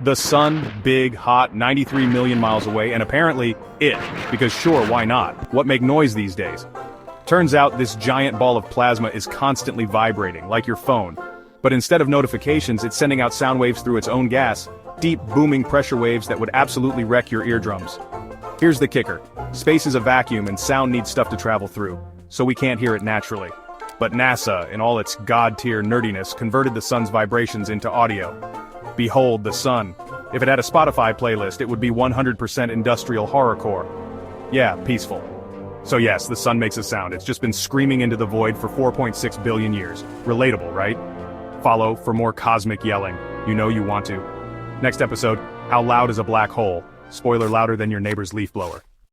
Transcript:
The sun, big, hot, 93 million miles away, and apparently, it. Because sure, why not? What make noise these days? Turns out this giant ball of plasma is constantly vibrating, like your phone. But instead of notifications, it's sending out sound waves through its own gas, deep, booming pressure waves that would absolutely wreck your eardrums. Here's the kicker. Space is a vacuum and sound needs stuff to travel through, so we can't hear it naturally. But NASA, in all its god-tier nerdiness, converted the sun's vibrations into audio. Behold the sun. If it had a Spotify playlist, it would be 100% industrial horrorcore. Yeah, peaceful. So yes, the sun makes a sound. It's just been screaming into the void for 4.6 billion years. Relatable, right? Follow for more cosmic yelling. You know you want to. Next episode, how loud is a black hole? Spoiler, louder than your neighbor's leaf blower.